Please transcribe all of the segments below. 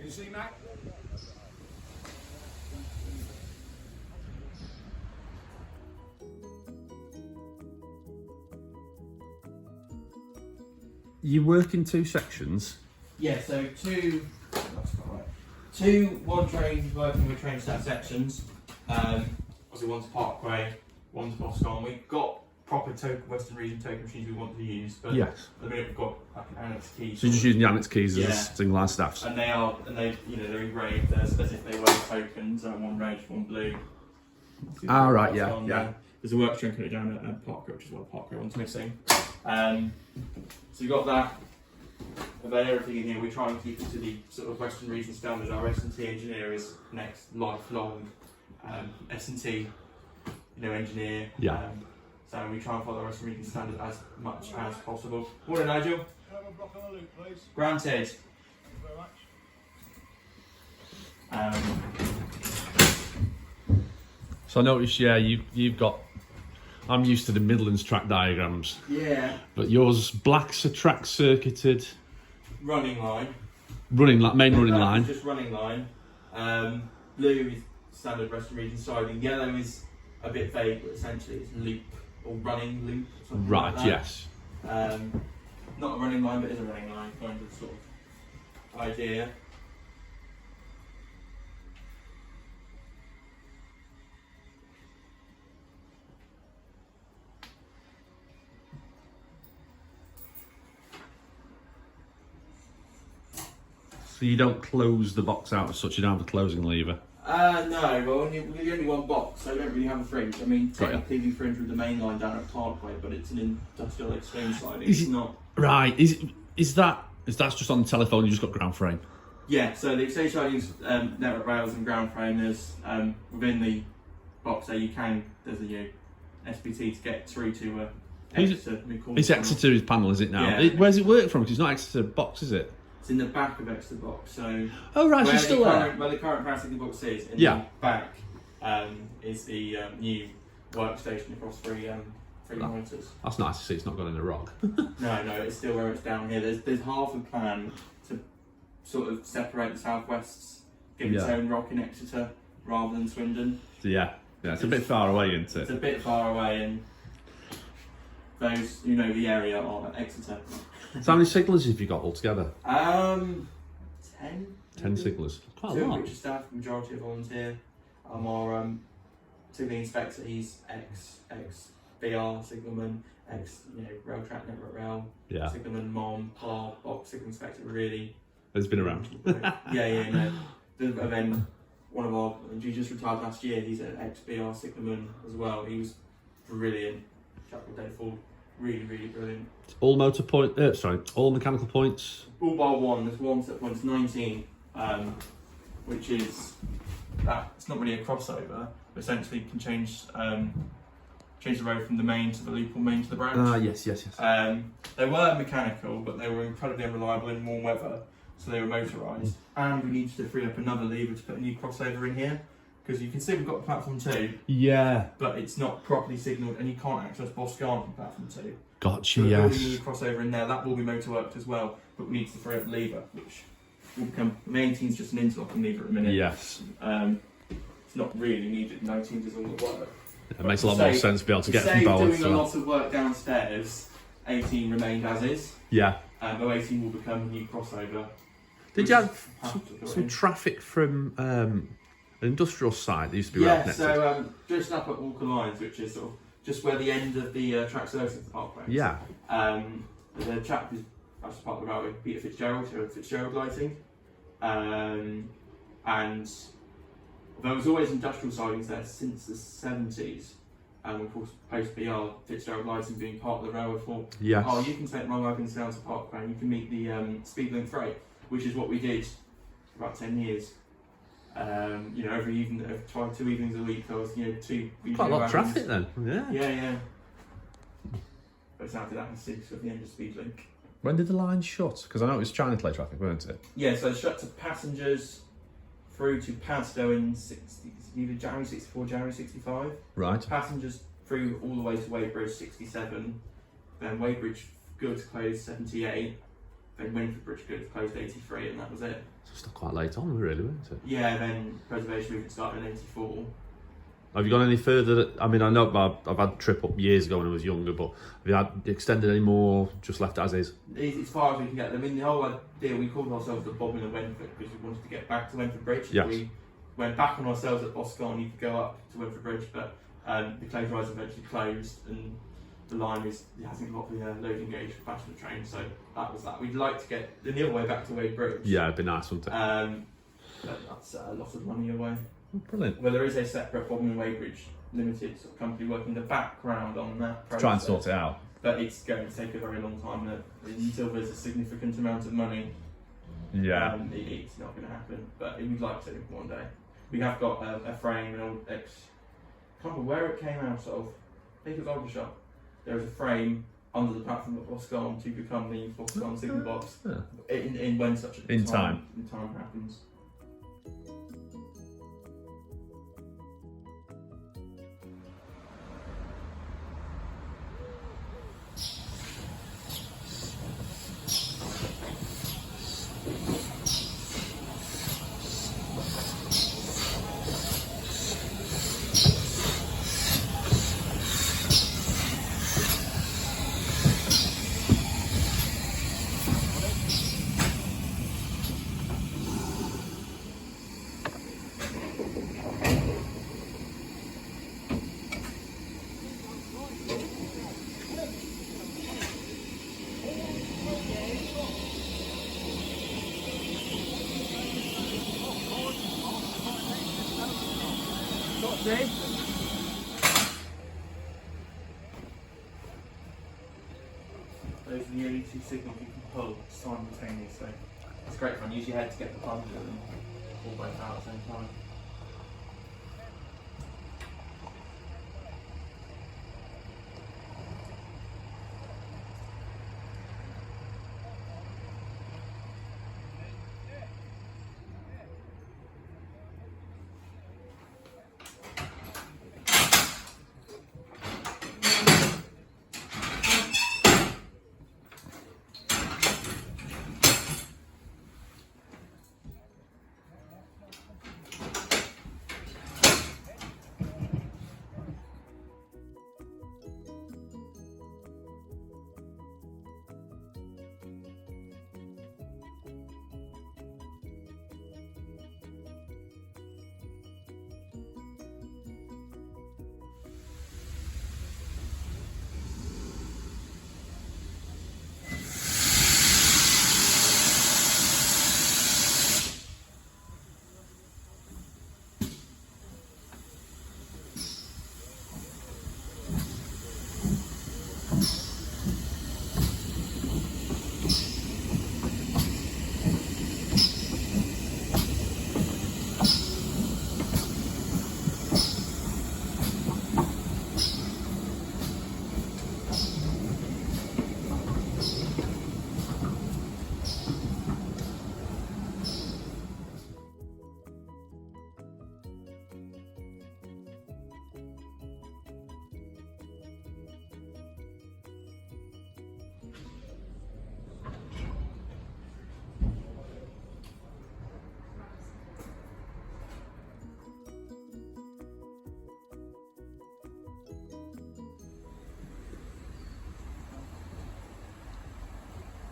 you see, Mac? You work in two sections? Yeah, so two one trains working with train staff sections. Obviously one's Parkway, one's Boscarne. We've got proper Western Region token machines we want to use, but yes. at the minute we've got like an annex key. So you're just using the annex keys as single line staffs? And they they're engraved as if they were tokens, one red, one blue. Ah, right, yeah. There's a work trunk down at Parkway, which is what Parkway one's missing. So you've got that. About everything in here, we try and keep it to the sort of Western Region standard. Our S&T engineer is next lifelong S&T, engineer. Yeah. So we try and follow the Western Region standard as much as possible. Morning, Nigel. Can I have a block on the loop, please? Granted. Thank you very much. So I noticed, you've got. I'm used to the Midlands track diagrams. Yeah. But yours, black's a track circuited. Running line. Main running line. Just running line. Blue is standard Western Region siding. Yellow is a bit vague, but essentially it's loop or running loop. Or something Right. like that. Yes. Not a running line, but is a running line kind of sort of idea. So you don't close the box out as such, you don't have a closing lever? No, well, we're only one box, so I don't really have a fringe. I mean, technically we fringe with the main line down at Parkway, but it's an industrial extreme siding. It's not. Right, is that just on the telephone, you just got ground frame? Yeah, so the exchange siding's network rails and ground frame. There's within the box there there's a SPT to get through to Exeter. It's Exeter's panel, is it now? Yeah. Where's it work from? Because it's not Exeter box, is it? It's in the back of Exeter box. So oh right, it's still there. Where the current Padstow box is, in the back is the new workstation across three monitors. That's nice to see. It's not gone in a rock. No, it's still where it's down here. There's half a plan to sort of separate the southwests, give its own rock in Exeter rather than Swindon. So it's a bit far away, isn't it? It's a bit far away, and those who know the area are at Exeter. So how many signallers have you got altogether? 10. 10 signallers. Quite a Two lot. which are staff, majority are volunteer. Our signalling inspector, he's ex-BR signalman, rail track network rail, signalman, mom, PAR, box signal inspector, really. It's been around. And then one of our, he just retired last year, he's an ex-BR signalman as well. He was brilliant. Chap called Dave Ford. Really, really brilliant. All all mechanical points? All bar one, there's one set point's 19, which is that it's not really a crossover, but essentially you can change the road from the main to the loop or main to the branch. Yes. They were mechanical, but they were incredibly unreliable in warm weather, so they were motorised. And we needed to free up another lever to put a new crossover in here. Because you can see we've got platform 2, but it's not properly signalled and you can't access Boscarne from platform 2. Gotcha, so we're building a new crossover in there, that will be motor worked as well, but we need to free up the lever, which will become, the 18's just an interlocking lever at the minute. Yes. It's not really needed, 19's is all the work. It makes a lot more sense to be able to get from both. Doing a lot of work downstairs, 18 remained as is. Yeah. But 18 will become a new crossover. Did you have some traffic from an industrial site that used to be well connected? So just up at Walker Lines, which is sort of just where the end of the track services parkway. Yeah. The chap who's actually part of the railway, Peter Fitzgerald, who had Fitzgerald Lighting, and there was always industrial sidings there since the 70s. And of course, post BR, Fitzgerald Lighting being part of the railway for, you can take Long Island down to Parkway and you can meet the Speedlink freight, which is what we did for about 10 years. Every evening, tried 2 evenings a week, there was, quite a lot of traffic then, Yeah. But it's out to that at the end of Speedlink. When did the line shut? Because I know it was China Clay traffic, weren't it? Yeah, so it shut to passengers through to Padstow in either January 64, January 65. Right. Passengers through all the way to Wadebridge 67. Then Wadebridge goods closed 78. Then Winford Bridge closed 83, and that was it. So still quite late on, really, wasn't it? Yeah, then preservation movement started in 84. Have you gone any further? I mean, I know I've had a trip up years ago when I was younger, but have you had extended any more? Just left it as is? As far as we can get. I mean, the whole idea, we called ourselves the Bodmin and Winford because we wanted to get back to Winford Bridge. Yes. We went back on ourselves at Boscarne. You could go up to Winford Bridge, but the closed rise eventually closed, and the line hasn't got the loading gauge for passenger trains, so that was that. We'd like to get the other way back to Wadebridge. Yeah, it'd be nice, wouldn't it? But that's a lot of money away. Brilliant. Well, there is a separate Bodmin Wadebridge Limited sort of company working in the background on that process. Try and sort it out. But it's going to take a very long time until there's a significant amount of money. Yeah. It's not going to happen, but we'd like to one day. We have got a frame, an old can't remember where it came out of. I think it was Aldershot. There was a frame under the platform at Boscarne to become the Boscarne signal box. Yeah. In when such a time happens. Those are the only two signals you can pull simultaneously. It's great fun. Use your head to get the plunger and pull both out at the same time.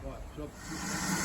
Right, job.